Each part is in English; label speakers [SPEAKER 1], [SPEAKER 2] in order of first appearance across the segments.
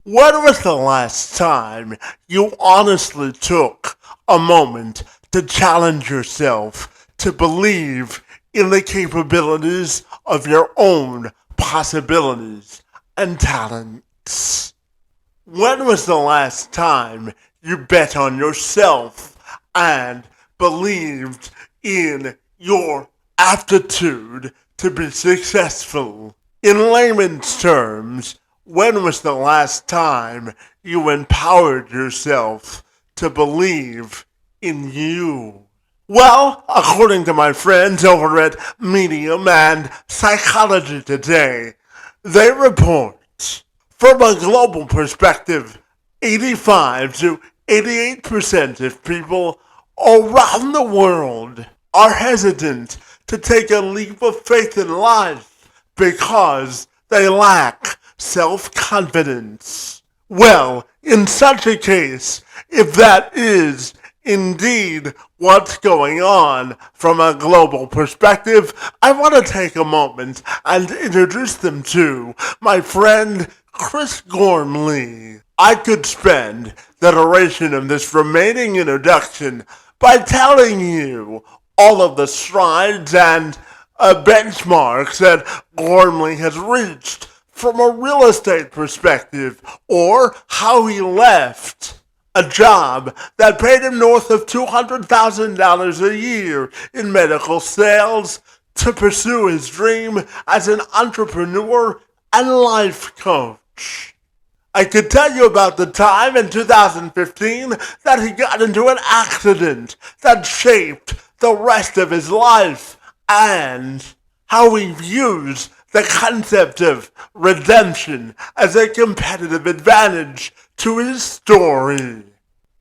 [SPEAKER 1] When was the last time you honestly took a moment to challenge yourself to believe in the capabilities of your own possibilities and talents? When was the last time you bet on yourself and believed in your aptitude to be successful? In layman's terms, when was the last time you empowered yourself to believe in you? Well, according to my friends over at Medium and Psychology Today, they report from a global perspective, 85 to 88% of people around the world are hesitant to take a leap of faith in life because they lack self-confidence. Well, in such a case, if that is indeed what's going on from a global perspective, I want to take a moment and introduce them to my friend Chris Gormley. I could spend the duration of this remaining introduction by telling you all of the strides and benchmarks that Gormley has reached from a real estate perspective, or how he left a job that paid him north of $200,000 a year in medical sales to pursue his dream as an entrepreneur and life coach. I could tell you about the time in 2015 that he got into an accident that shaped the rest of his life and how he views the concept of redemption as a competitive advantage to his story.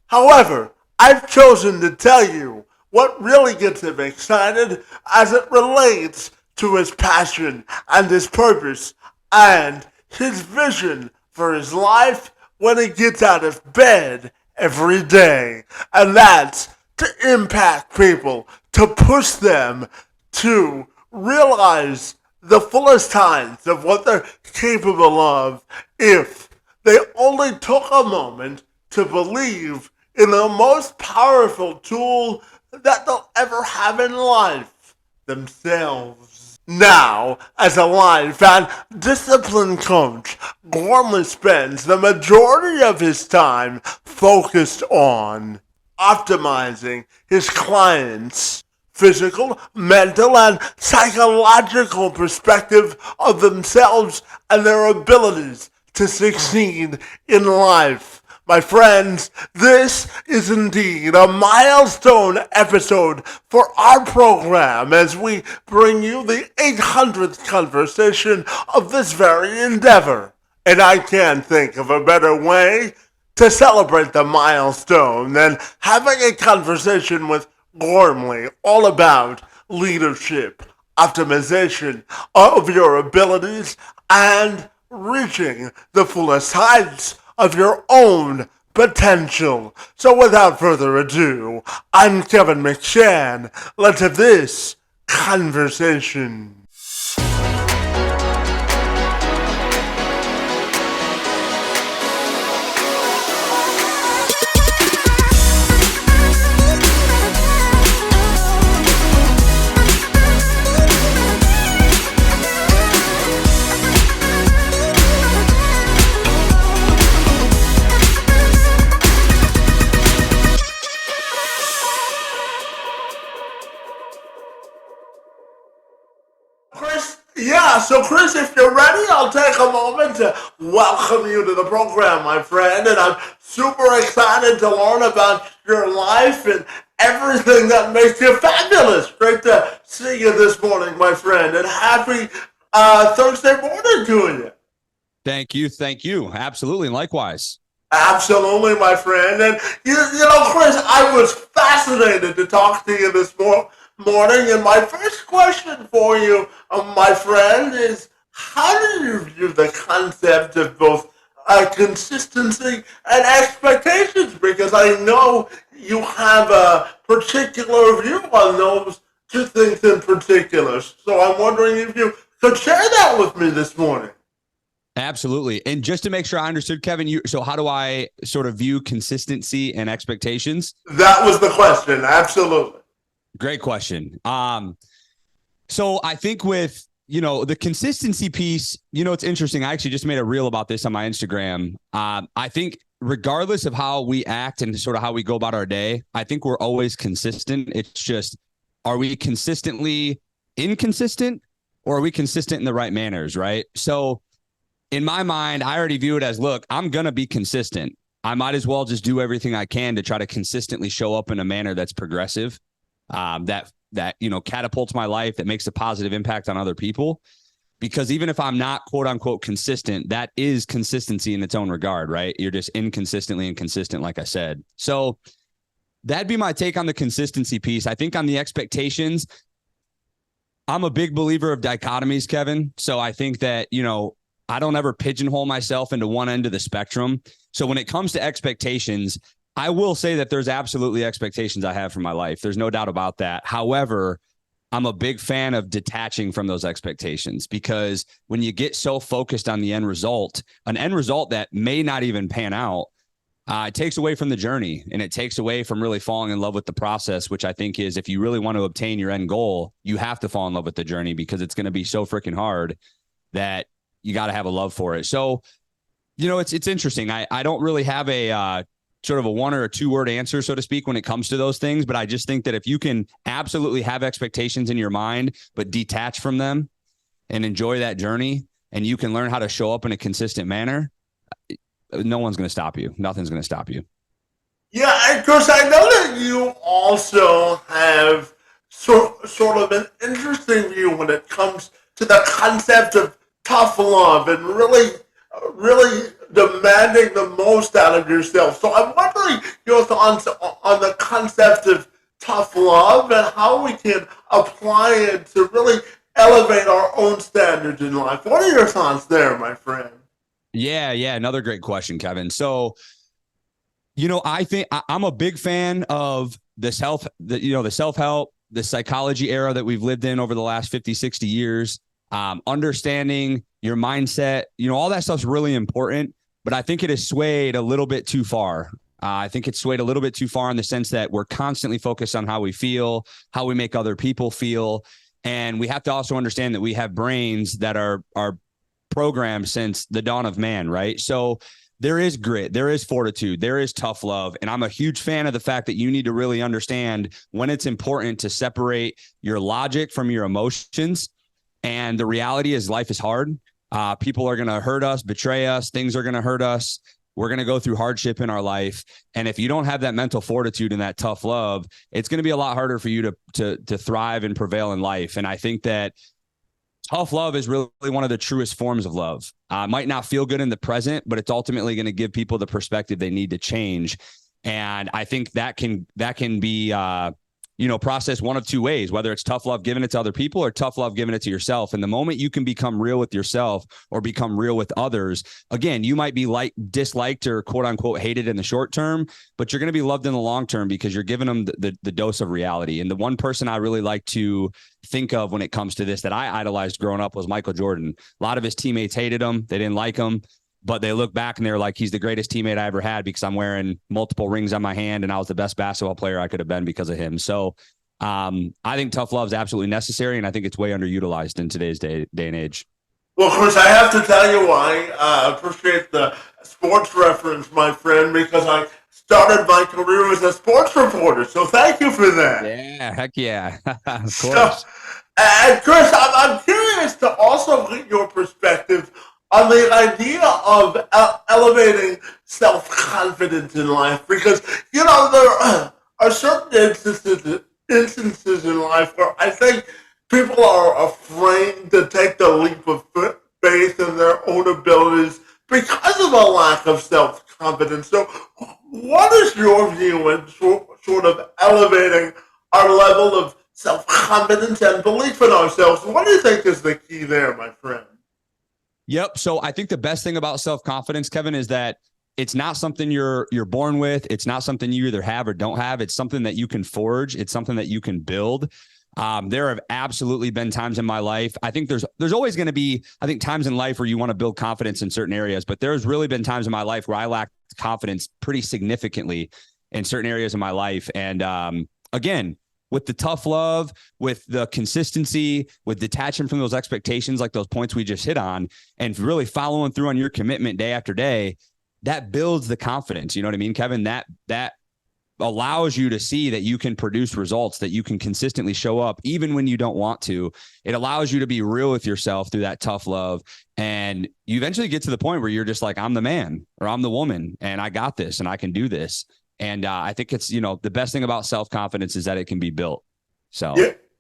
[SPEAKER 1] However, I've chosen to tell you what really gets him excited as it relates to his passion and his purpose and his vision for his life when he gets out of bed every day. And that's to impact people, to push them to realize the fullest times of what they're capable of if they only took a moment to believe in the most powerful tool that they'll ever have in life, themselves. Now, as a life and discipline coach, Gormley spends the majority of his time focused on optimizing his clients' physical, mental, and psychological perspective of themselves and their abilities to succeed in life. My friends, this is indeed a milestone episode for our program as we bring you the 800th conversation of this very endeavor. And I can't think of a better way to celebrate the milestone than having a conversation with Gormley all about leadership, optimization of your abilities, and reaching the fullest heights of your own potential. So without further ado, I'm Kevin McShann. Let's have this conversation. So Chris, if you're ready, I'll take a moment to welcome you to the program, my friend, and I'm super excited to learn about your life and everything that makes you fabulous. Great to see you this morning, my friend, and happy Thursday morning to you.
[SPEAKER 2] Thank you. Absolutely, likewise.
[SPEAKER 1] Absolutely, my friend. And, you know, Chris, I was fascinated to talk to you this morning. And my first question for you, my friend, is how do you view the concept of both consistency and expectations? Because I know you have a particular view on those two things in particular. So I'm wondering if you could share that with me this morning.
[SPEAKER 2] Absolutely. And just to make sure I understood, Kevin, so how do I sort of view consistency and expectations?
[SPEAKER 1] That was the question. Absolutely.
[SPEAKER 2] Great question. So I think with, the consistency piece, it's interesting. I actually just made a reel about this on my Instagram. I think regardless of how we act and sort of how we go about our day, I think we're always consistent. It's just, are we consistently inconsistent, or are we consistent in the right manners, right? So in my mind, I already view it as, look, I'm going to be consistent. I might as well just do everything I can to try to consistently show up in a manner that's progressive, that catapults my life, that makes a positive impact on other people. Because even if I'm not, quote unquote, consistent, that is consistency in its own regard, right? You're just inconsistently inconsistent, like I said. So that'd be my take on the consistency piece. I think on the expectations, I'm a big believer of dichotomies, Kevin. So I think that, I don't ever pigeonhole myself into one end of the spectrum. So when it comes to expectations, I will say that there's absolutely expectations I have for my life. There's no doubt about that. However, I'm a big fan of detaching from those expectations, because when you get so focused on the end result, an end result that may not even pan out, it takes away from the journey, and it takes away from really falling in love with the process, which I think is, if you really want to obtain your end goal, you have to fall in love with the journey, because it's going to be so freaking hard that you got to have a love for it. So, it's interesting. I don't really have a sort of a one or a two word answer, so to speak, when it comes to those things. But I just think that if you can absolutely have expectations in your mind, but detach from them and enjoy that journey, and you can learn how to show up in a consistent manner, no one's going to stop you. Nothing's going to stop you.
[SPEAKER 1] Yeah, and Chris, I know that you also have sort of an interesting view when it comes to the concept of tough love and really demanding the most out of yourself. So I'm wondering your thoughts on the concept of tough love and how we can apply it to really elevate our own standards in life. What are your thoughts there, my friend?
[SPEAKER 2] Yeah. Another great question, Kevin. So, I think I'm a big fan of the self-help, the psychology era that we've lived in over the last 50, 60 years. Understanding your mindset, all that stuff's really important, but I think it is swayed a little bit too far. I think it's swayed a little bit too far in the sense that we're constantly focused on how we feel, how we make other people feel. And we have to also understand that we have brains that are programmed since the dawn of man, right? So there is grit, there is fortitude, there is tough love. And I'm a huge fan of the fact that you need to really understand when it's important to separate your logic from your emotions. And the reality is, life is hard. People are going to hurt us, betray us. Things are going to hurt us. We're going to go through hardship in our life. And if you don't have that mental fortitude and that tough love, it's going to be a lot harder for you to thrive and prevail in life. And I think that tough love is really one of the truest forms of love. Might not feel good in the present, but it's ultimately going to give people the perspective they need to change. And I think that can be processed one of two ways, whether it's tough love giving it to other people or tough love giving it to yourself. And the moment you can become real with yourself or become real with others, again, you might be disliked or quote unquote hated in the short term, but you're going to be loved in the long term because you're giving them the dose of reality. And the one person I really like to think of when it comes to this that I idolized growing up was Michael Jordan. A lot of his teammates hated him. They didn't like him. But they look back and they're like, he's the greatest teammate I ever had because I'm wearing multiple rings on my hand and I was the best basketball player I could have been because of him. So I think tough love is absolutely necessary, and I think it's way underutilized in today's day and age.
[SPEAKER 1] Well, Chris, I have to tell you why. I appreciate the sports reference, my friend, because I started my career as a sports reporter. So thank you for that.
[SPEAKER 2] Yeah, heck yeah. Of course.
[SPEAKER 1] So, and Chris, I'm curious to also get your perspective on the idea of elevating self-confidence in life, because there are certain instances in life where I think people are afraid to take the leap of faith in their own abilities because of a lack of self-confidence. So, what is your view in sort of elevating our level of self-confidence and belief in ourselves? What do you think is the key there, my friend?
[SPEAKER 2] Yep. So I think the best thing about self-confidence, Kevin, is that it's not something you're born with. It's not something you either have or don't have. It's something that you can forge. It's something that you can build. There have absolutely been times in my life. I think there's always going to be, I think, times in life where you want to build confidence in certain areas, but there's really been times in my life where I lacked confidence pretty significantly in certain areas of my life. And again, with the tough love, with the consistency, with detaching from those expectations, like those points we just hit on, and really following through on your commitment day after day, that builds the confidence. You know what I mean, Kevin? That allows you to see that you can produce results, that you can consistently show up even when you don't want to. It allows you to be real with yourself through that tough love. And you eventually get to the point where you're just like, I'm the man or I'm the woman and I got this and I can do this. And I think it's, the best thing about self-confidence is that it can be built. So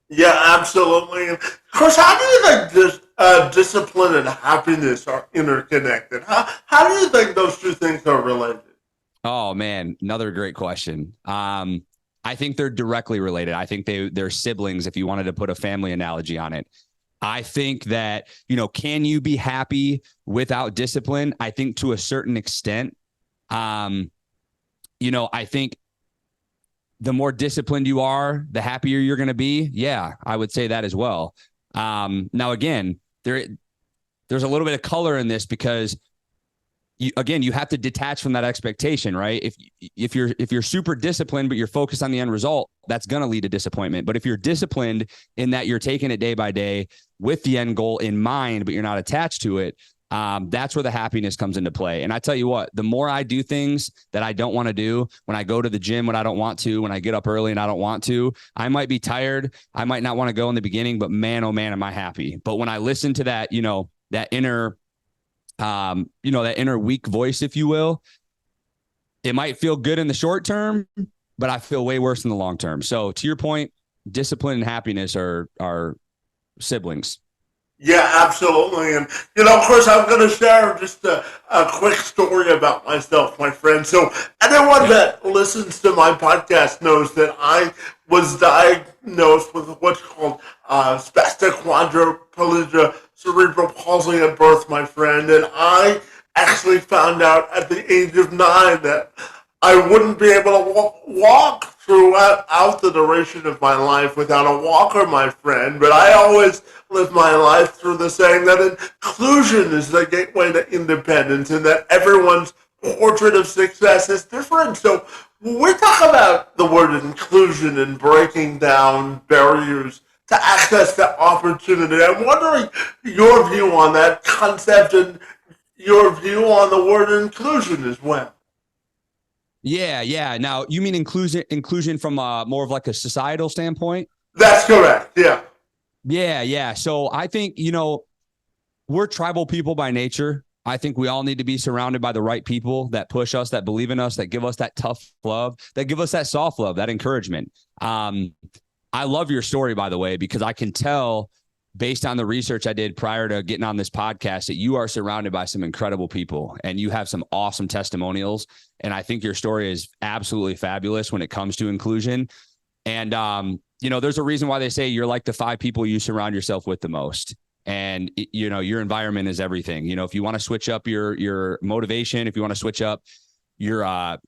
[SPEAKER 1] yeah, absolutely. Chris, how do you think discipline and happiness are interconnected? How do you think those two things are related?
[SPEAKER 2] Oh man, another great question. I think they're directly related. I think they're siblings, if you wanted to put a family analogy on it. I think that, can you be happy without discipline? I think to a certain extent. I think the more disciplined you are, the happier you're going to be. Yeah, I would say that as well. Now, again, there's a little bit of color in this because you have to detach from that expectation, right? If you're super disciplined, but you're focused on the end result, that's going to lead to disappointment. But if you're disciplined in that you're taking it day by day with the end goal in mind, but you're not attached to it, that's where the happiness comes into play. And I tell you what, the more I do things that I don't want to do, when I go to the gym when I don't want to, when I get up early and I don't want to, I might be tired. I might not want to go in the beginning, but man, oh man, am I happy. But when I listen to that, that inner, that inner weak voice, if you will, it might feel good in the short term, but I feel way worse in the long term. So to your point, discipline and happiness are siblings.
[SPEAKER 1] Yeah, absolutely. And, of course, I'm going to share just a quick story about myself, my friend. So anyone that listens to my podcast knows that I was diagnosed with what's called spastic quadriplegia, cerebral palsy at birth, my friend. And I actually found out at the age of 9 that I wouldn't be able to walk throughout the duration of my life without a walker, my friend. But I always live my life through the saying that inclusion is the gateway to independence and that everyone's portrait of success is different. So when we talk about the word inclusion and breaking down barriers to access to opportunity, I'm wondering your view on that concept and your view on the word inclusion as well.
[SPEAKER 2] Yeah. Now, you mean inclusion from more of like a societal standpoint?
[SPEAKER 1] That's correct. Yeah.
[SPEAKER 2] Yeah. So I think, we're tribal people by nature. I think we all need to be surrounded by the right people that push us, that believe in us, that give us that tough love, that give us that soft love, that encouragement. I love your story, by the way, because I can tell based on the research I did prior to getting on this podcast that you are surrounded by some incredible people and you have some awesome testimonials. And I think your story is absolutely fabulous when it comes to inclusion. And, there's a reason why they say you're like the 5 people you surround yourself with the most. And, your environment is everything. If you want to switch up your motivation, if you want to switch up your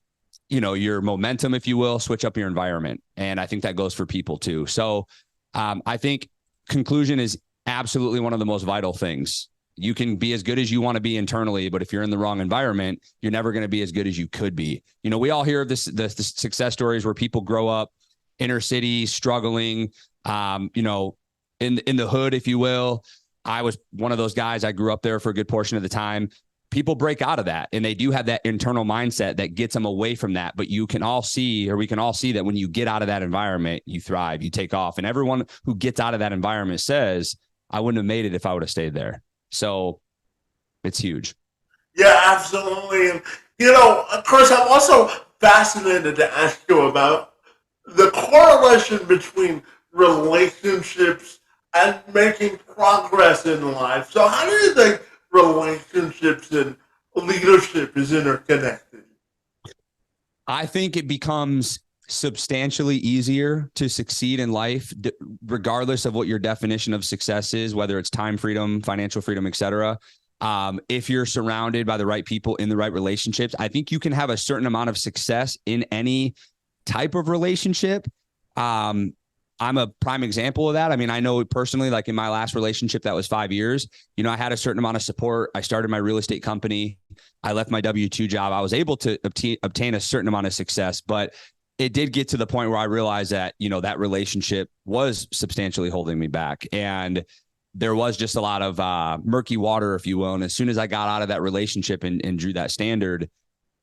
[SPEAKER 2] momentum, if you will, switch up your environment. And I think that goes for people too. So I think conclusion is absolutely one of the most vital things. You can be as good as you want to be internally, but if you're in the wrong environment, you're never going to be as good as you could be. We all hear of the success stories where people grow up inner city, struggling, in the hood, if you will. I was one of those guys. I grew up there for a good portion of the time. People break out of that and they do have that internal mindset that gets them away from that. But we can all see that when you get out of that environment, you thrive, you take off. And everyone who gets out of that environment says, I wouldn't have made it if I would have stayed there. So it's huge.
[SPEAKER 1] Yeah, absolutely. And, of course, I'm also fascinated to ask you about the correlation between relationships and making progress in life. So how do you think relationships and leadership is interconnected?
[SPEAKER 2] I think it becomes substantially easier to succeed in life, regardless of what your definition of success is, whether it's time freedom, financial freedom, etc. If you're surrounded by the right people in the right relationships, I think you can have a certain amount of success in any type of relationship. I'm a prime example of that. I mean, I know personally, like in my last relationship, that was 5 years, I had a certain amount of support. I started my real estate company. I left my W-2 job. I was able to obtain a certain amount of success, but it did get to the point where I realized that, that relationship was substantially holding me back. And there was just a lot of murky water, if you will. And as soon as I got out of that relationship and drew that standard,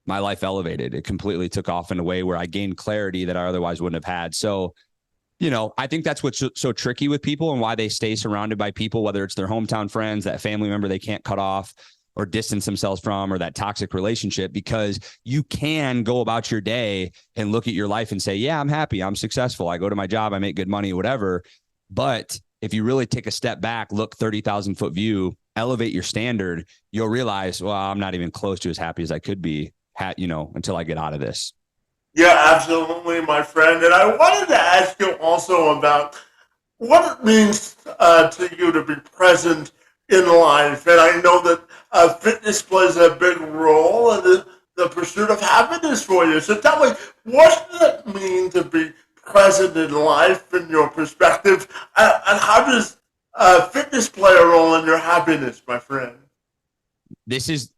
[SPEAKER 2] my life elevated. It completely took off in a way where I gained clarity that I otherwise wouldn't have had. So, I think that's what's so tricky with people and why they stay surrounded by people, whether it's their hometown friends, that family member they can't cut off or distance themselves from, or that toxic relationship, because you can go about your day and look at your life and say, yeah, I'm happy, I'm successful, I go to my job, I make good money, whatever. But if you really take a step back, look 30,000 foot view, elevate your standard, you'll realize, well, I'm not even close to as happy as I could be, until I get out of this.
[SPEAKER 1] Yeah, absolutely, my friend. And I wanted to ask you also about what it means to you to be present in life. And I know that fitness plays a big role in the pursuit of happiness for you. So tell me, what does it mean to be present in life in your perspective? And how does fitness play a role in your happiness, my friend?
[SPEAKER 2] This is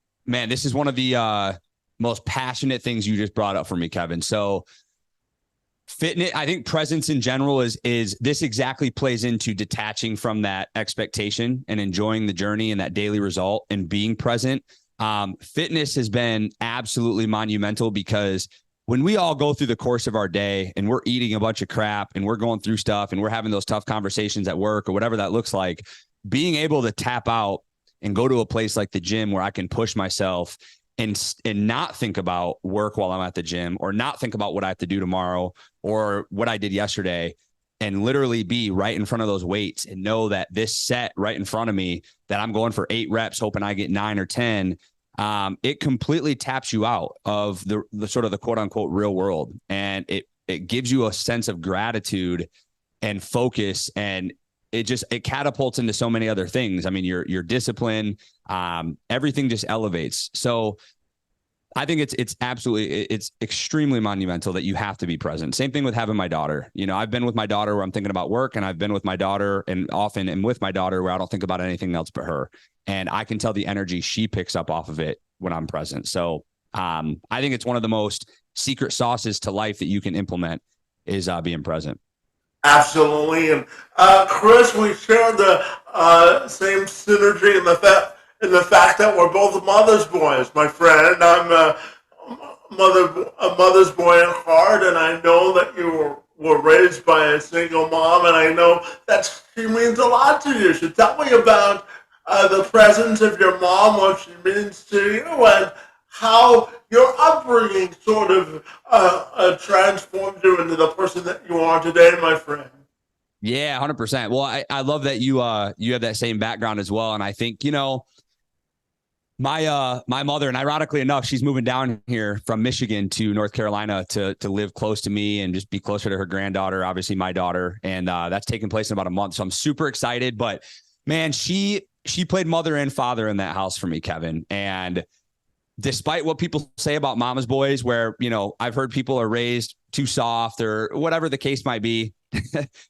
[SPEAKER 2] one of the most passionate things you just brought up for me, Kevin. So fitness, I think presence in general is this exactly plays into detaching from that expectation and enjoying the journey and that daily result and being present. Fitness has been absolutely monumental, because when we all go through the course of our day and we're eating a bunch of crap and we're going through stuff and we're having those tough conversations at work or whatever that looks like, being able to tap out and go to a place like the gym where I can push myself and not think about work while I'm at the gym, or not think about what I have to do tomorrow or what I did yesterday, and literally be right in front of those weights and know that this set right in front of me, that I'm going for 8 reps, hoping I get 9 or 10. It completely taps you out of the sort of the quote unquote real world. And it gives you a sense of gratitude and focus, and it catapults into so many other things. I mean, your discipline, everything just elevates. So I think it's absolutely, it's extremely monumental that you have to be present. Same thing with having my daughter. I've been with my daughter where I'm thinking about work, and I've been with my daughter and often am with my daughter where I don't think about anything else but her. And I can tell the energy she picks up off of it when I'm present. So I think it's one of the most secret sauces to life that you can implement is being present.
[SPEAKER 1] Absolutely. And Chris, we share the same synergy in the fact that we're both mother's boys, my friend. I'm a mother's boy at heart, and I know that you were raised by a single mom, and I know that she means a lot to you. So tell me about the presence of your mom, what she means to you, and how your upbringing sort of transformed you into the person that you are today, my friend.
[SPEAKER 2] Yeah, 100%. Well, I love that you have that same background as well. And I think, my mother, and ironically enough, she's moving down here from Michigan to North Carolina to live close to me and just be closer to her granddaughter, obviously my daughter. And that's taking place in about a month. So I'm super excited. But man, she played mother and father in that house for me, Kevin. And despite what people say about mama's boys, where, I've heard people are raised too soft or whatever the case might be,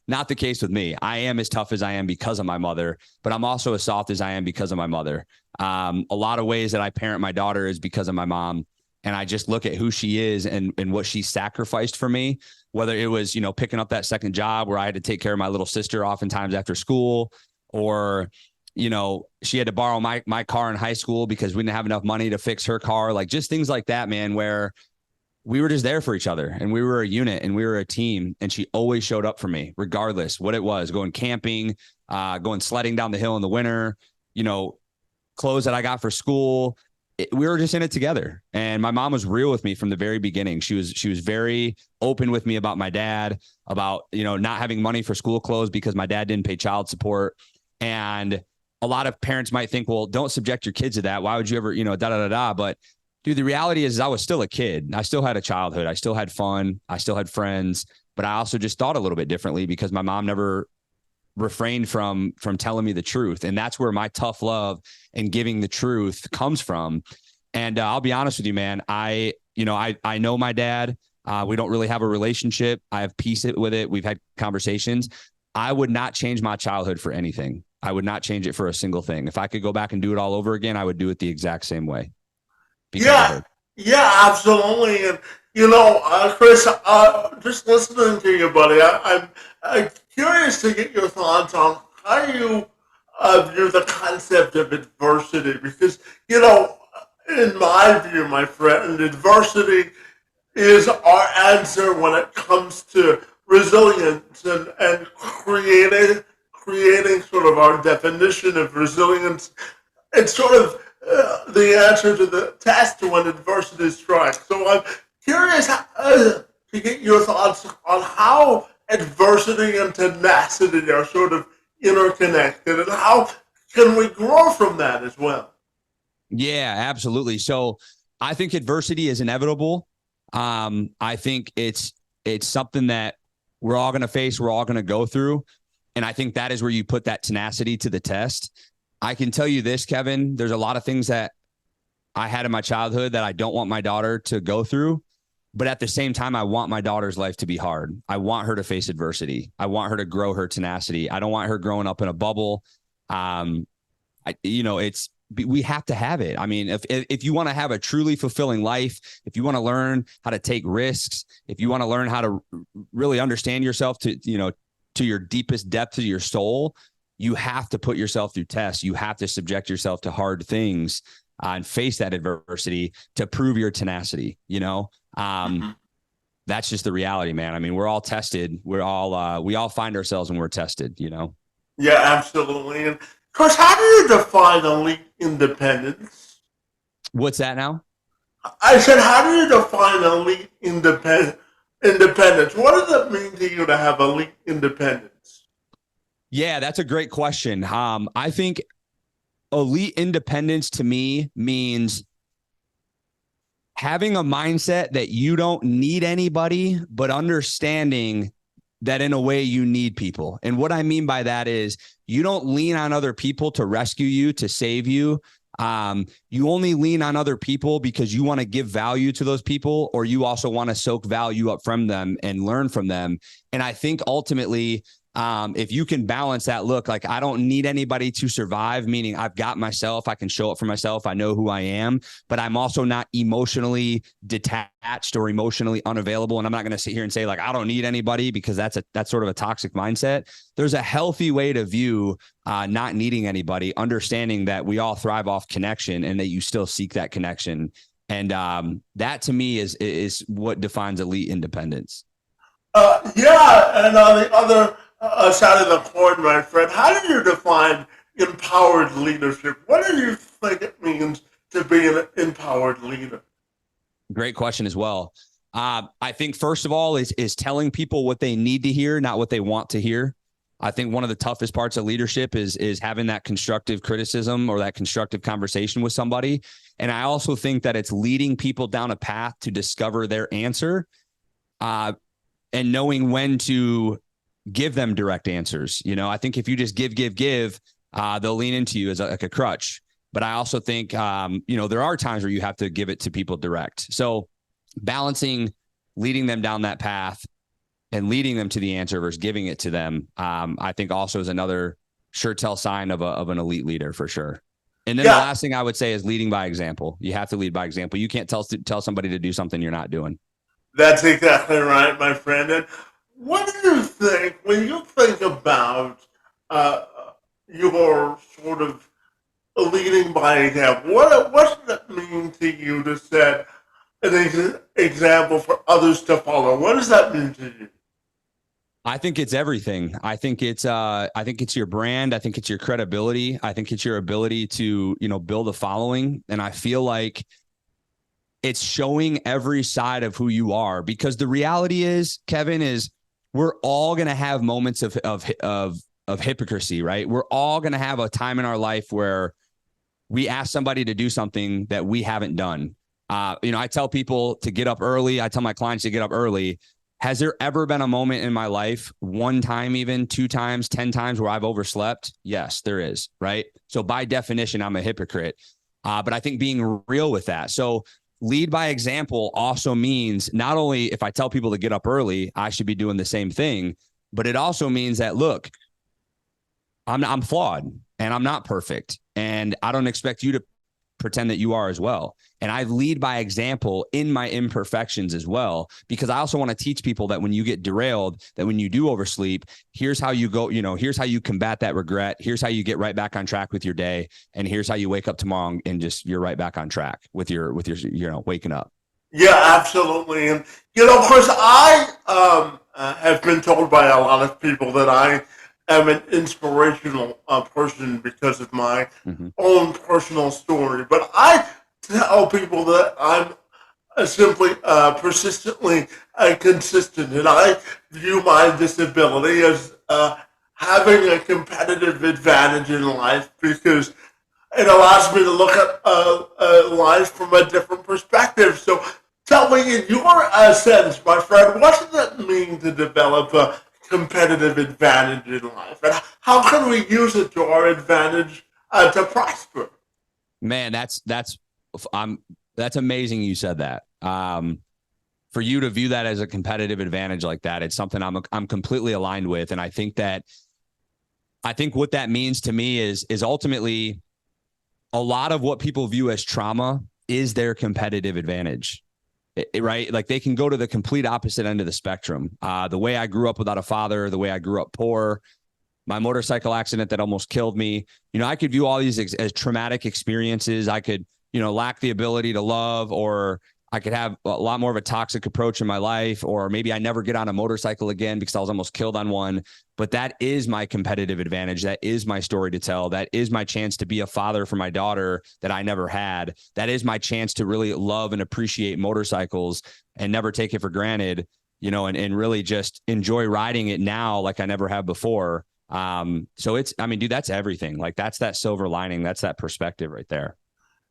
[SPEAKER 2] not the case with me. I am as tough as I am because of my mother, but I'm also as soft as I am because of my mother. A lot of ways that I parent my daughter is because of my mom. And I just look at who she is and what she sacrificed for me, whether it was, picking up that second job where I had to take care of my little sister oftentimes after school, or she had to borrow my car in high school because we didn't have enough money to fix her car. Like just things like that, man, where we were just there for each other and we were a unit and we were a team. And she always showed up for me, regardless what it was, going camping, going sledding down the hill in the winter, clothes that I got for school. We were just in it together. And my mom was real with me from the very beginning. She was very open with me about my dad, about, not having money for school clothes because my dad didn't pay child support. And a lot of parents might think, well, don't subject your kids to that. Why would you ever, But dude, the reality is I was still a kid. I still had a childhood. I still had fun. I still had friends, but I also just thought a little bit differently because my mom never refrained from telling me the truth. And that's where my tough love and giving the truth comes from. And I'll be honest with you, man, I know my dad. We don't really have a relationship. I have peace with it. We've had conversations. I would not change my childhood for anything. I would not change it for a single thing. If I could go back and do it all over again, I would do it the exact same way because of
[SPEAKER 1] Yeah,
[SPEAKER 2] her.
[SPEAKER 1] yeah, absolutely. And Chris, just listening to you, buddy, I'm curious to get your thoughts on how you view the concept of adversity, because in my view, my friend, adversity is our answer when it comes to resilience and creating sort of our definition of resilience. It's sort of the answer to the test when adversity strikes. So I'm curious to get your thoughts on how adversity and tenacity are sort of interconnected, and how can we grow from that as well.
[SPEAKER 2] Yeah, absolutely. So I think adversity is inevitable. I think it's something that we're all going to face. We're all going to go through. And I think that is where you put that tenacity to the test. I can tell you this, Kevin, there's a lot of things that I had in my childhood that I don't want my daughter to go through. But at the same time, I want my daughter's life to be hard. I want her to face adversity. I want her to grow her tenacity. I don't want her growing up in a bubble. We have to have it. I mean, if you want to have a truly fulfilling life, if you want to learn how to take risks, if you want to learn how to really understand yourself to your deepest depth of your soul, you have to put yourself through tests. You have to subject yourself to hard things and face that adversity to prove your tenacity. That's just the reality, man. I mean, we're all tested. We all find ourselves when we're tested,
[SPEAKER 1] Yeah, absolutely. And of course, how do you define elite independence?
[SPEAKER 2] What's that now?
[SPEAKER 1] I said, how do you define elite independence? What does it mean to you to have elite independence?
[SPEAKER 2] Yeah, that's a great question. I think elite independence to me means having a mindset that you don't need anybody, but understanding that in a way you need people. And what I mean by that is you don't lean on other people to rescue you, to save you. You only lean on other people because you want to give value to those people, or you also want to soak value up from them and learn from them. And I think ultimately, if you can balance that, look, like I don't need anybody to survive, meaning I've got myself, I can show up for myself, I know who I am, but I'm also not emotionally detached or emotionally unavailable. And I'm not going to sit here and say like, I don't need anybody, because that's sort of a toxic mindset. There's a healthy way to view not needing anybody, understanding that we all thrive off connection and that you still seek that connection. And that to me is what defines elite independence.
[SPEAKER 1] Yeah, and on the other side of the coin, my friend, how do you define empowered leadership? What do you think it means to be an empowered leader?
[SPEAKER 2] Great question as well. I think first of all is telling people what they need to hear, not what they want to hear. I think one of the toughest parts of leadership is having that constructive criticism or that constructive conversation with somebody. And I also think that it's leading people down a path to discover their answer, and knowing when to give them direct answers. I think if you just give, they'll lean into you as like a crutch. But I also think, there are times where you have to give it to people direct. So balancing leading them down that path and leading them to the answer versus giving it to them, I think also is another sure tell sign of an elite leader for sure. And then the last thing I would say is leading by example. You have to lead by example. You can't tell somebody to do something you're not doing.
[SPEAKER 1] That's exactly right, my friend. And what do you think when you think about your sort of leading by example? What does it mean to you to set an example for others to follow? What does that mean to you?
[SPEAKER 2] I think it's everything. I think it's your brand. I think it's your credibility. I think it's your ability to, build a following. And I feel like it's showing every side of who you are, because the reality is, Kevin, is we're all going to have moments of hypocrisy, right? We're all going to have a time in our life where we ask somebody to do something that we haven't done. I tell people to get up early. I tell my clients to get up early. Has there ever been a moment in my life, one time, even 2 times, 10 times, where I've overslept? Yes, there is, right? So by definition, I'm a hypocrite. But I think being real with that. So lead by example also means not only if I tell people to get up early, I should be doing the same thing, but it also means that, look, I'm flawed and I'm not perfect. And I don't expect you to pretend that you are as well. And I lead by example in my imperfections as well, because I also want to teach people that when you get derailed, that when you do oversleep, here's how you go, here's how you combat that regret. Here's how you get right back on track with your day. And here's how you wake up tomorrow and just, you're right back on track with your, waking up.
[SPEAKER 1] Yeah, absolutely. And, of course, I have been told by a lot of people that I am an inspirational person because of my own personal story. But I tell people that I'm simply persistently consistent. And I view my disability as having a competitive advantage in life because it allows me to look at life from a different perspective. So tell me, in your sense, my friend, what does it mean to develop a competitive advantage in life? And how can we use it to our advantage to prosper?
[SPEAKER 2] Man, that's amazing you said that. For you to view that as a competitive advantage like that, it's something I'm completely aligned with. And I think what that means to me is ultimately a lot of what people view as trauma is their competitive advantage, right? Like they can go to the complete opposite end of the spectrum. The way I grew up without a father, the way I grew up poor, my motorcycle accident that almost killed me. I could view all these as traumatic experiences. I could, lack the ability to love, or I could have a lot more of a toxic approach in my life, or maybe I never get on a motorcycle again because I was almost killed on one. But that is my competitive advantage. That is my story to tell. That is my chance to be a father for my daughter that I never had. That is my chance to really love and appreciate motorcycles and never take it for granted, and really just enjoy riding it now like I never have before. So dude, that's everything. Like that's that silver lining. That's that perspective right there.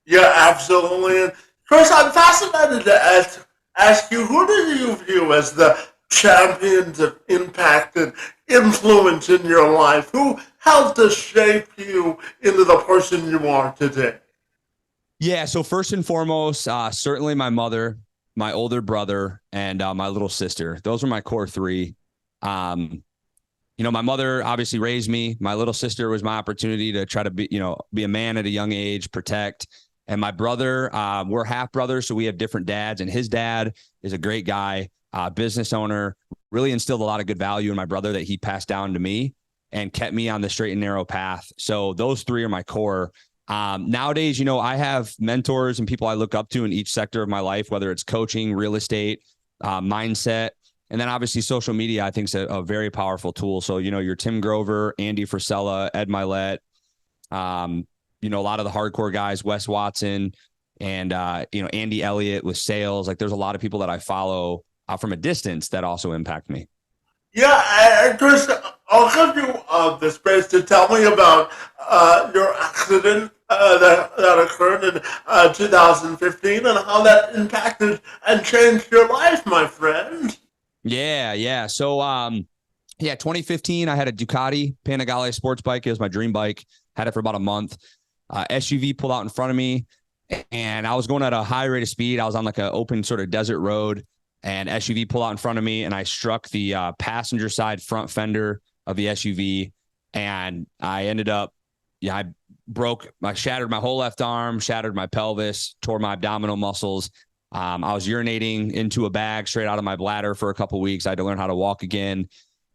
[SPEAKER 1] Yeah, absolutely. And Chris, I'm fascinated to ask you, who do you view as the champions of impact and influence in your life? Who helped to shape you into the person you are today?
[SPEAKER 2] Yeah. So first and foremost, certainly my mother, my older brother, and my little sister. Those were my core three. My mother obviously raised me. My little sister was my opportunity to try to be a man at a young age, protect. And my brother, we're half brothers, so we have different dads. And his dad is a great guy, business owner, really instilled a lot of good value in my brother that he passed down to me and kept me on the straight and narrow path. So those three are my core. Nowadays, I have mentors and people I look up to in each sector of my life, whether it's coaching, real estate, mindset. And then obviously social media, I think is a very powerful tool. So, your Tim Grover, Andy Frisella, Ed Milet, a lot of the hardcore guys, Wes Watson and, Andy Elliott with sales. Like there's a lot of people that I follow from a distance that also impact me.
[SPEAKER 1] Yeah, and Chris, I'll give you the space to tell me about your accident that occurred in 2015 and how that impacted and changed your life, my friend.
[SPEAKER 2] Yeah. So, 2015, I had a Ducati Panigale sports bike. It was my dream bike. Had it for about a month. SUV pulled out in front of me, and I was going at a high rate of speed. I was on like an open sort of desert road, and SUV pulled out in front of me, and I struck the passenger side front fender of the SUV, and I ended up, I shattered my whole left arm, shattered my pelvis, tore my abdominal muscles. I was urinating into a bag straight out of my bladder for a couple of weeks. I had to learn how to walk again,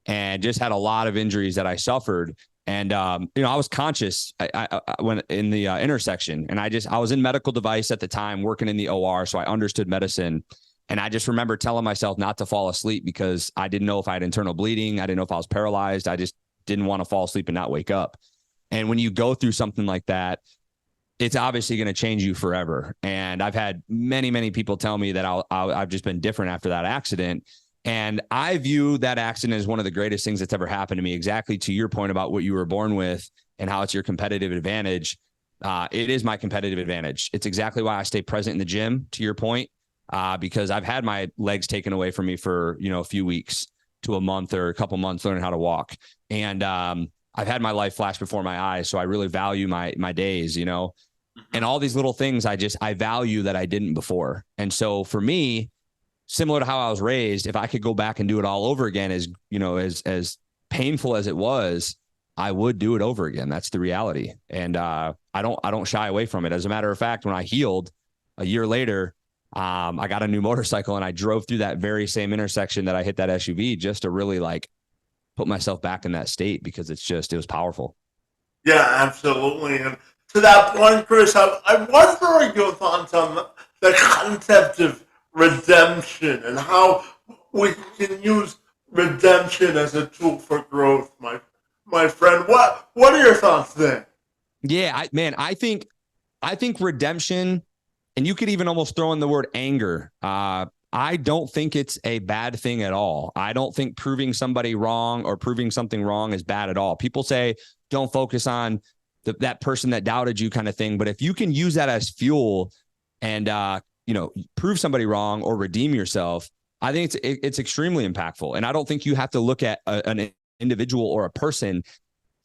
[SPEAKER 2] and just had a lot of injuries that I suffered. And, I was conscious I went in the intersection, and I was in medical device at the time working in the OR. So I understood medicine. And I just remember telling myself not to fall asleep because I didn't know if I had internal bleeding. I didn't know if I was paralyzed. I just didn't want to fall asleep and not wake up. And when you go through something like that, it's obviously going to change you forever. And I've had many, many people tell me that I've just been different after that accident. And I view that accident as one of the greatest things that's ever happened to me. Exactly to your point about what you were born with and how it's your competitive advantage. It is my competitive advantage. It's exactly why I stay present in the gym, to your point, because I've had my legs taken away from me for, a few weeks to a month or a couple months learning how to walk. And I've had my life flash before my eyes. So I really value my days, And all these little things I value that I didn't before. And so for me, similar to how I was raised, if I could go back and do it all over again, as as painful as it was, I would do it over again. That's the reality. And I don't shy away from it. As a matter of fact, when I healed a year later, I got a new motorcycle and I drove through that very same intersection that I hit that SUV just to really like put myself back in that state, because it was powerful.
[SPEAKER 1] Yeah, absolutely. And to that point, Chris, I'm wondering your thoughts on the concept of redemption and how we can use redemption as a tool for growth, my friend. What are your thoughts there?
[SPEAKER 2] Yeah, I think redemption, and you could even almost throw in the word anger. I don't think it's a bad thing at all. I don't think proving somebody wrong or proving something wrong is bad at all. People say don't focus on that person that doubted you kind of thing. But if you can use that as fuel and, prove somebody wrong or redeem yourself, I think it's extremely impactful. And I don't think you have to look at an individual or a person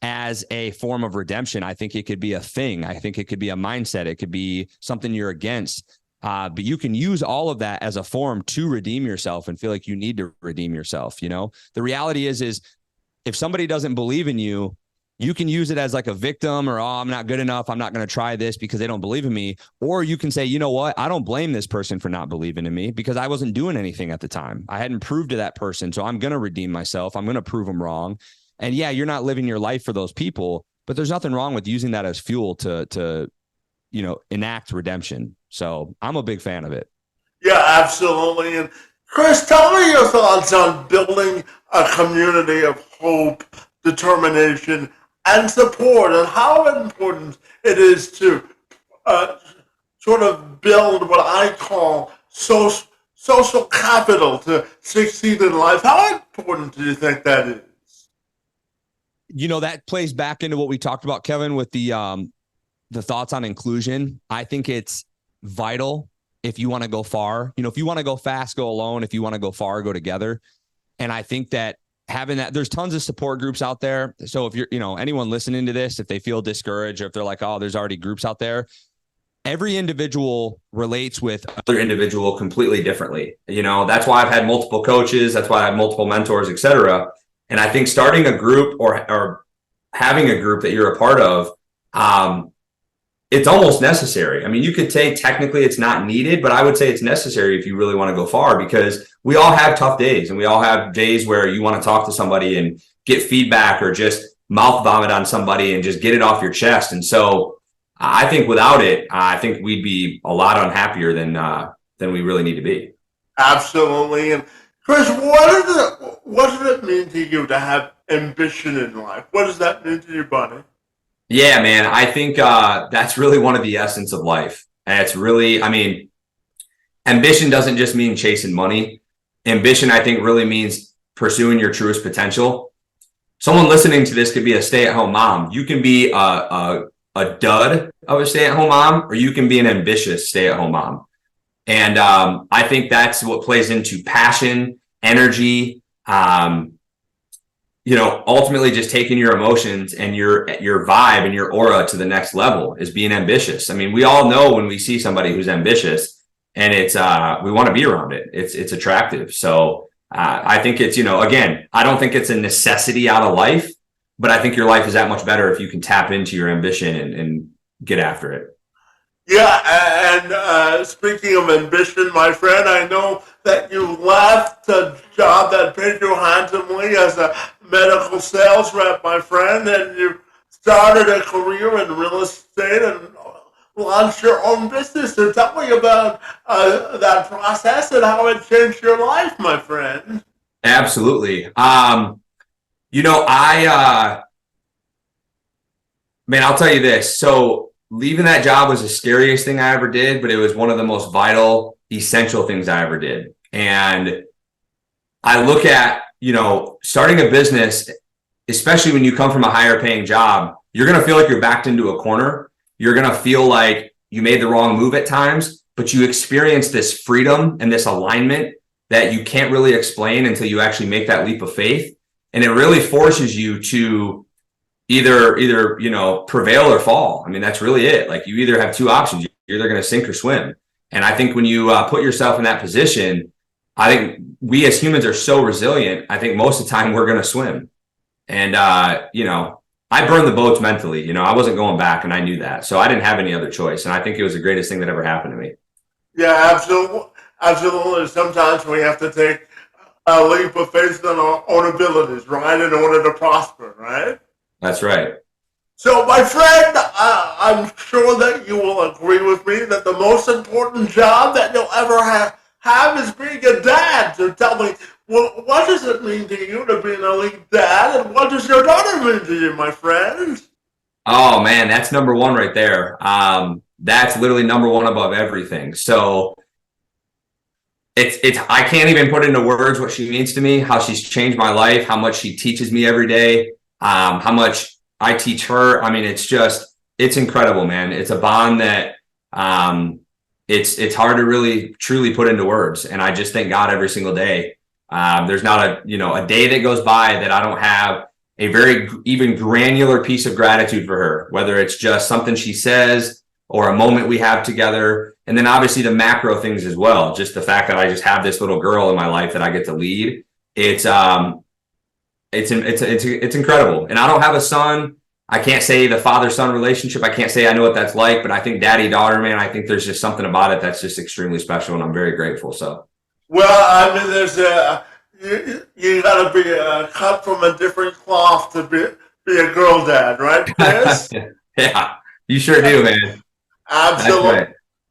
[SPEAKER 2] as a form of redemption. I think it could be a thing. I think it could be a mindset. It could be something you're against. But you can use all of that as a form to redeem yourself and feel like you need to redeem yourself. The reality is if somebody doesn't believe in you, you can use it as like a victim or, I'm not good enough, I'm not going to try this because they don't believe in me. Or you can say, you know what? I don't blame this person for not believing in me because I wasn't doing anything at the time. I hadn't proved to that person. So I'm going to redeem myself. I'm going to prove them wrong. And yeah, you're not living your life for those people, but there's nothing wrong with using that as fuel to enact redemption. So I'm a big fan of it.
[SPEAKER 1] Yeah, absolutely. And Chris, tell me your thoughts on building a community of hope, determination, and support, and how important it is to sort of build what I call social capital to succeed in life. How important do you think that is?
[SPEAKER 2] That plays back into what we talked about, Kevin, with the thoughts on inclusion. I think it's vital if you want to go far. If you want to go fast, go alone. If you want to go far, go together. And I think that having that, there's tons of support groups out there. So if you're, anyone listening to this, if they feel discouraged or if they're like, oh, there's already groups out there, every individual relates with other individual completely differently. That's why I've had multiple coaches. That's why I have multiple mentors, etc. And I think starting a group or having a group that you're a part of, it's almost necessary. I mean, you could say technically it's not needed, but I would say it's necessary if you really want to go far, because we all have tough days and we all have days where you want to talk to somebody and get feedback or just mouth vomit on somebody and just get it off your chest. And so I think without it, I think we'd be a lot unhappier than we really need to be.
[SPEAKER 1] Absolutely. And Chris, what does it mean to you to have ambition in life? What does that mean to you, buddy?
[SPEAKER 2] Yeah, man, I think that's really one of the essence of life. And it's really, ambition doesn't just mean chasing money. Ambition, I think, really means pursuing your truest potential. Someone listening to this could be a stay-at-home mom. You can be a dud of a stay-at-home mom, or you can be an ambitious stay-at-home mom. And I think that's what plays into passion, energy, ultimately just taking your emotions and your vibe and your aura to the next level is being ambitious. I mean, we all know when we see somebody who's ambitious and it's, we want to be around it. It's attractive. So I think it's, again, I don't think it's a necessity out of life, but I think your life is that much better if you can tap into your ambition and get after it.
[SPEAKER 1] Yeah, and speaking of ambition, my friend, I know that you left a job that paid you handsomely as a medical sales rep, my friend, and you started a career in real estate and launched your own business. So tell me about that process and how it changed your life, my friend.
[SPEAKER 2] Absolutely. I'll tell you this. So leaving that job was the scariest thing I ever did, but it was one of the most vital, essential things I ever did. And I look at, starting a business, especially when you come from a higher paying job, you're going to feel like you're backed into a corner. You're going to feel like you made the wrong move at times, but you experience this freedom and this alignment that you can't really explain until you actually make that leap of faith. And it really forces you to,
[SPEAKER 3] either, prevail or fall. I mean, that's really it. Like, you either have two options. You're either going to sink or swim. And I think when you put yourself in that position, I think we as humans are so resilient. I think most of the time we're going to swim. And, I burned the boats mentally. I wasn't going back, and I knew that. So I didn't have any other choice. And I think it was the greatest thing that ever happened to me.
[SPEAKER 1] Yeah, absolutely. Absolutely. Sometimes we have to take a leap of faith in our own abilities, right, in order to prosper, right?
[SPEAKER 3] That's right.
[SPEAKER 1] So, my friend, I'm sure that you will agree with me that the most important job that you'll ever have is being a dad. So tell me, what does it mean to you to be an elite dad, and what does your daughter mean to you, my friend?
[SPEAKER 3] Oh, man, that's number one right there. That's literally number one above everything. So it's I can't even put into words what she means to me, how she's changed my life, how much she teaches me every day, how much I teach her. I mean, it's incredible, man. It's a bond that it's hard to really truly put into words. And I just thank God every single day. There's not a day that goes by that I don't have a very even granular piece of gratitude for her, whether it's just something she says or a moment we have together. And then obviously the macro things as well. Just the fact that I just have this little girl in my life that I get to lead. It's incredible. And I don't have a son. I can't say the father-son relationship. I can't say I know what that's like, but I think daddy-daughter, man, I think there's just something about it that's just extremely special, and I'm very grateful. So,
[SPEAKER 1] well, I mean, there's you got to be cut from a different cloth to be a girl dad, right, Chris?
[SPEAKER 3] Yeah, you sure do, man.
[SPEAKER 1] Absolutely.
[SPEAKER 3] Right.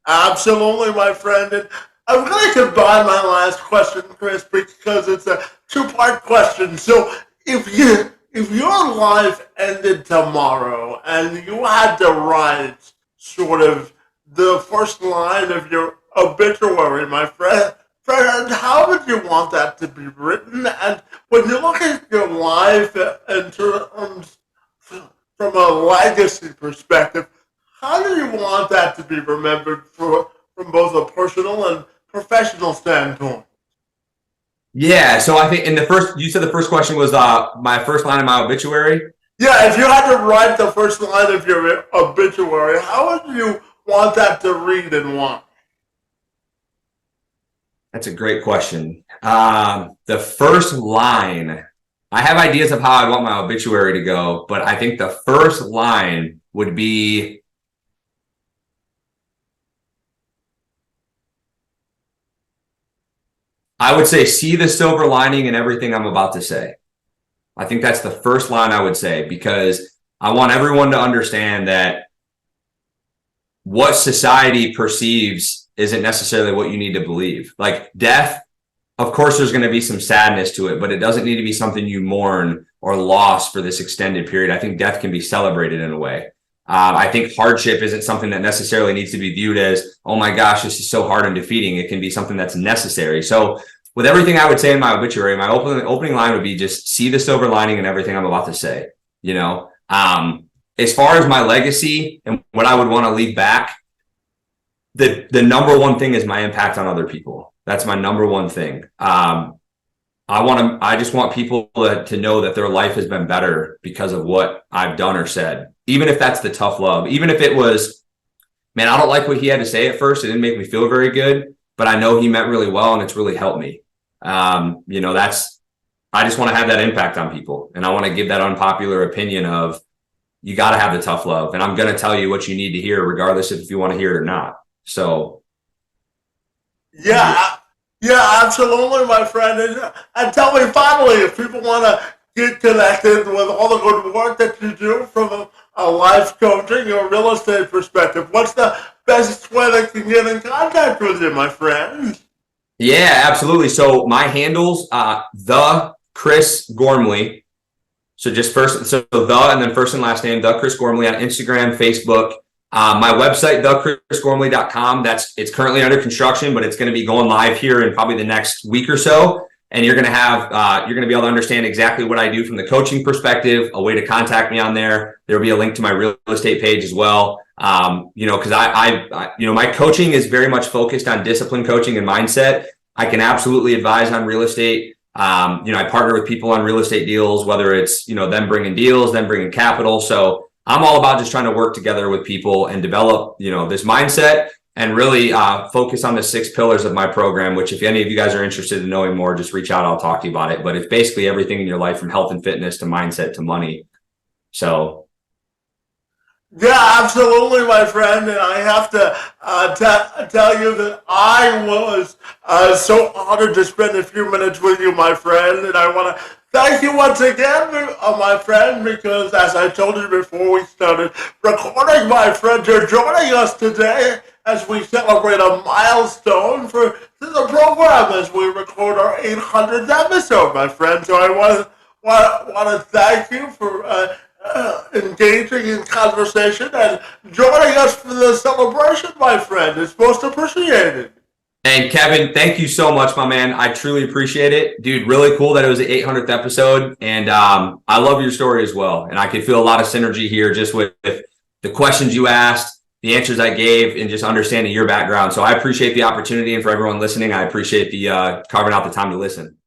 [SPEAKER 1] Absolutely, my friend. And I'm going to combine my last question, Chris, because it's a two-part question. So if your life ended tomorrow and you had to write sort of the first line of your obituary, my friend, how would you want that to be written? And when you look at your life in terms from a legacy perspective, how do you want that to be remembered from both a personal and professional standpoint?
[SPEAKER 3] Yeah, so I think you said the first question was my first line of my obituary?
[SPEAKER 1] Yeah, if you had to write the first line of your obituary, how would you want that to read and why?
[SPEAKER 3] That's a great question. The first line, I have ideas of how I want my obituary to go, but I think the first line would be, I would say, see the silver lining in everything I'm about to say. I think that's the first line I would say, because I want everyone to understand that what society perceives isn't necessarily what you need to believe. Like death, of course, there's going to be some sadness to it, but it doesn't need to be something you mourn or lost for this extended period. I think death can be celebrated in a way. I think hardship isn't something that necessarily needs to be viewed as, oh my gosh, this is so hard and defeating. It can be something that's necessary. So with everything I would say in my obituary, my opening line would be just see the silver lining in everything I'm about to say. As far as my legacy and what I would want to leave back, the number one thing is my impact on other people. That's my number one thing. I just want people to know that their life has been better because of what I've done or said, even if that's the tough love, even if it was, man, I don't like what he had to say at first. It didn't make me feel very good, but I know he meant really well and it's really helped me. I just want to have that impact on people. And I want to give that unpopular opinion of, you got to have the tough love. And I'm going to tell you what you need to hear, regardless if you want to hear it or not. So.
[SPEAKER 1] Yeah, absolutely, my friend. And tell me finally, if people want to get connected with all the good work that you do from a life coaching or real estate perspective, what's the best way they can get in contact with you, my friend?
[SPEAKER 3] Yeah, absolutely. So my handles, the Chris Gormley. So just and then first and last name, the Chris Gormley on Instagram, Facebook. My website, thechrisgormley.com. It's currently under construction, but it's going to be going live here in probably the next week or so. And you're going to be able to understand exactly what I do from the coaching perspective, a way to contact me on there. There'll be a link to my real estate page as well. Because my coaching is very much focused on discipline coaching and mindset. I can absolutely advise on real estate. I partner with people on real estate deals, whether it's, them bringing deals, them bringing capital. So I'm all about just trying to work together with people and develop, this mindset and really focus on the 6 pillars of my program, which if any of you guys are interested in knowing more, just reach out. I'll talk to you about it. But it's basically everything in your life from health and fitness to mindset to money. So.
[SPEAKER 1] Yeah, absolutely, my friend. And I have to tell you that I was so honored to spend a few minutes with you, my friend. And I want to thank you once again, my friend, because as I told you before we started recording, my friend, you're joining us today as we celebrate a milestone for the program as we record our 800th episode, my friend. So I want to thank you for engaging in conversation and joining us for the celebration, my friend. It's most appreciated.
[SPEAKER 3] And Kevin, thank you so much, my man. I truly appreciate it. Dude, really cool that it was the 800th episode. And I love your story as well. And I can feel a lot of synergy here just with the questions you asked, the answers I gave, and just understanding your background. So I appreciate the opportunity. And for everyone listening, I appreciate the carving out the time to listen.